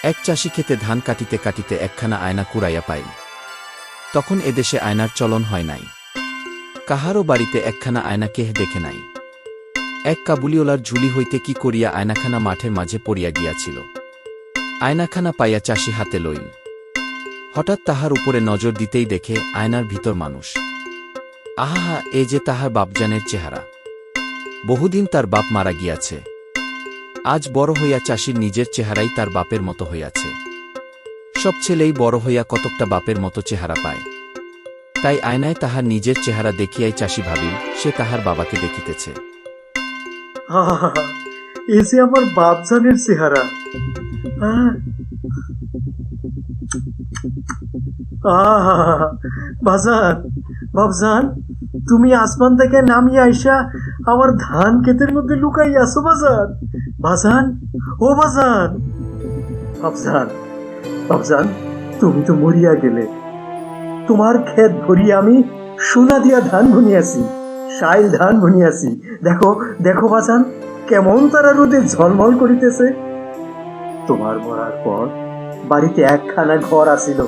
এক চাষি খেতে ধান কাটিতে কাটিতে একখানা আয়না কুড়াইয়া পাইল। তখন এদেশে আয়নার চলন হয় নাই। কাহারও বাড়িতে একখানা আয়না কেহ দেখে নাই। এক কাবুলিওলার ঝুলি হইতে কি করিয়া আয়নাখানা মাঠের মাঝে পড়িয়া গিয়াছিল। আয়নাখানা পাইয়া চাষি হাতে লইল। হঠাৎ তাহার উপরে নজর দিতেই দেখে আয়নার ভিতর মানুষ। আহা, এ যে তাহার বাপজানের চেহারা। বহুদিন তার বাপ মারা গিয়াছে। আজ বড় হইয়া চাষির নিজের চেহারাই তার বাপের মতো হইয়াছে। সব ছেলেই বড় হইয়া কতকটা বাপের মতো চেহারা পায়। তাই আয়নায় তাহার নিজের চেহারা দেখিয়াই চাষি ভাবিল সে তাহার বাবাকে দেখিতেছে। আহা, এ যে আমার বাপজানের চেহারা। আহ, আহা, বাজান, বাপজান, তুমি আসমান থেকে নামিয়ে আইসা আমার ধান ক্ষেতের মধ্যে লুকাই আসো বাজান। বাজান, ও বাজান, বাপজান, বাপজান, তুমি তো মরিয়া গেলে। তোমার ক্ষেত ভরিয়া আমি সোনা দিয়া ধান বুনিয়াছি, শাইল ধান বুনিয়াছি। দেখো দেখো বাজান, কেমন তারা রোদে ঝলমল করিতেছে। তোমার মরার পর বাড়িতে একখানা ঘর আসিল,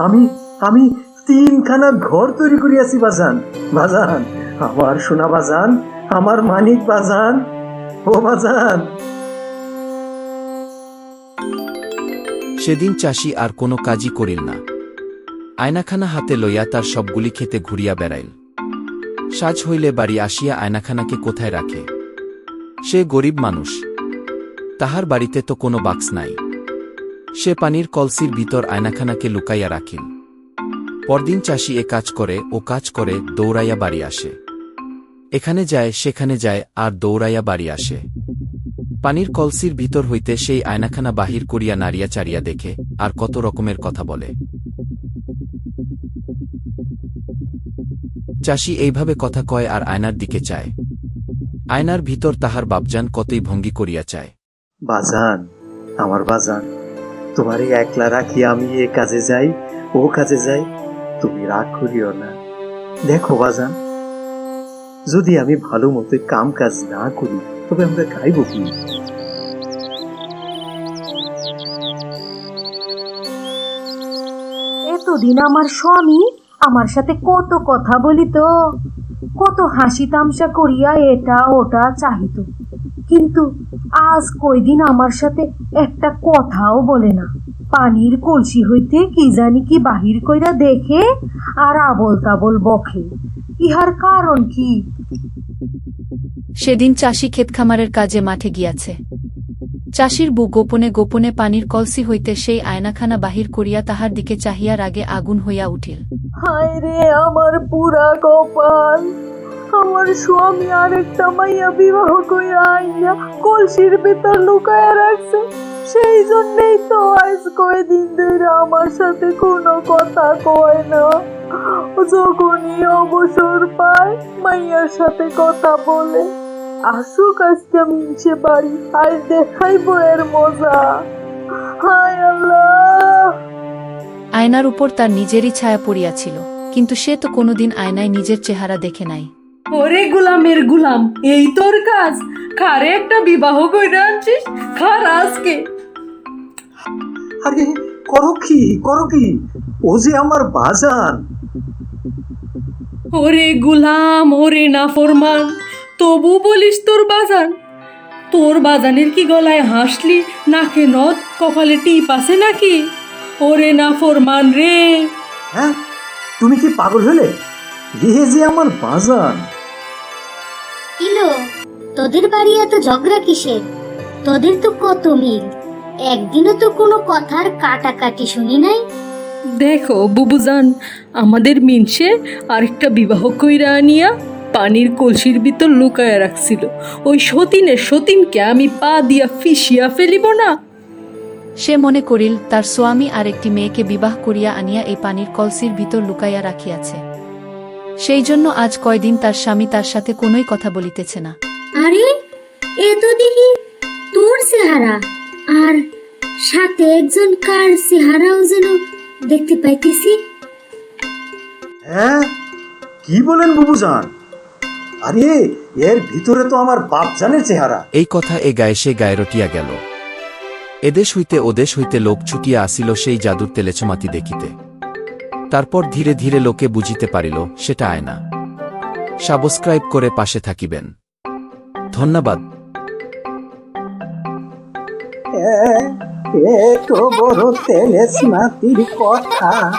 আমি আমি তিনখানা ঘর তৈরি করিয়াছি বাজান। বাজান, আমার সোনা বাজান, আমার মানিক বাজান, ও বাজান। সেদিন চাষি আর কোনো কাজই করিল না। আয়নাখানা হাতে লইয়া তার সবগুলি খেতে ঘুরিয়া বেড়াইল। সাজ হইলে বাড়ি আসিয়া আয়নাখানাকে কোথায় রাখে? সে গরিব মানুষ, তাহার বাড়িতে তো কোনো বাক্স নাই। সে পানির কলসির ভিতর আয়নাখানাকে লুকাইয়া রাখিল। পরদিন চাষি এ কাজ করে ও কাজ করে দৌড়াইয়া বাড়ি আসে। এখানে যায় সেখানে যায় আর দৌড়াইয়া বাড়ি আসে। পানির কলসির ভিতর হইতে সেই আয়নাখানা বাহির করিয়া নাড়িয়া চাড়িয়া দেখে আর কত রকমের কথা বলে। চাষি এইভাবে কথা কয় আর আয়নার দিকে চায়। আয়নার ভিতর তাহার বাপজান কতই ভঙ্গি করিয়া চায়। বাজান, আমার বাজান, তোমারই একলা রাখি আমি এ কাজে যাই ও কাজে যাই, তুমি রাগ করিও না। দেখো বাজান, যদি আমি ভালো মতো কাম কাজ না করি তবে আমরা খাইব কি? এতদিন আমার স্বামী আমার সাথে কত কথা বলিত, কত হাসি তামসা করিয়া এটা ওটা চাহিত, কিন্তু আজ কয়দিন আমার সাথে একটা কথাও বলে না। পানির কলসি হইতে কি জানি কি বাহির কইরা দেখে আর আবল তাবল বকে। ইহার কারণ কি? সেদিন চাষি ক্ষেতখামারের কাজে মাঠে গিয়াছে। চাষির বউ গোপনে গোপনে পানির কলসি হইতে সেই আয়নাখানা বাহির করিয়া তাহার দিকে চাহিয়া রাগে আগুন হইয়া উঠিল। হায় রে আমার পুরা কপাল! আমার স্বামী আরেকটা মাইয়া বিবাহ কইরা আইয়া কলসির ভিতর লুকায়া রাখছে। সেই জন্যই তো আজ কয়দিন ধরে আমার সাথে কোনো কথা কয় না। যখনই অবসর পায় মাইয়ার সাথে কথা বলে। আসুক আজকে মিনছে বাড়ি, আজ দেখাইবো এর মজা। হায় আল্লাহ! আয়নার উপর তার নিজেরই ছায়া পড়িয়াছিল, কিন্তু সে তো কোনোদিন আয়নায় নিজের চেহারা দেখে নাই। ওরে গুলামের গুলাম, এই তোর কাজ? খারে একটা বিবাহ কইরা আনছিস, খার আজকে। আরে করো কি, করো কি? ও যে আমার বাজান। ওরে গুলাম, ওরে নাফরমান, তবু বলিস তোর বাজান? তোর বাজানের কি গলায় হাসলি, নাকে নদ, কপালে টিপ আছে নাকি? ওরে নাফরমান রে! হ্যাঁ, তুমি কি পাগল হলে? এ যে আমার বাজান। ইলো, তোদের বাড়ি এত ঝগড়া কিসের? তোদের তো কত মিল, একদিনও তো কোনো কথার কাটাকাটি শুনি নাই। দেখো বুবুজান, আমাদের মিনসে আরেকটা বিবাহ কইরা আনিয়া পানির কলসির ভিতর লুকায়া রাখছিল। ওই সতীনকে আমি পা দিয়া ফিসিয়া ফেলিব না? সে মনে করিল তার স্বামী আর একটি মেয়েকে বিবাহ করিয়া আনিয়া এই পানির কলসির ভিতর লুকাইয়া রাখিয়াছে। সেই জন্য আজ কয়দিন তার স্বামী তার সাথে কোনোই কথা বলিতেছে না। আরে, এ তো দেখি তোর চেহারা, আর সাথে একজন কার চেহারাও যেন দেখতে পাইতেছি। হ্যাঁ, কি বলেন বুবুজান? আরে, এর ভিতরে তো আমার বাপজানের চেহারা। এই কথা এ গায়ে সে গায়ে রটিয়া গেল। এদেশ হইতে ওদেশ হইতে লোক ছুটিয়া আসিল সেই জাদুর তেলেছমাতি দেখিতে। তারপর ধীরে ধীরে লোকে বুঝিতে পারিল সেটা আয়না। সাবস্ক্রাইব করে পাশে থাকিবেন। ধন্যবাদ। এ তো বড় তেলেসমাতির কথা।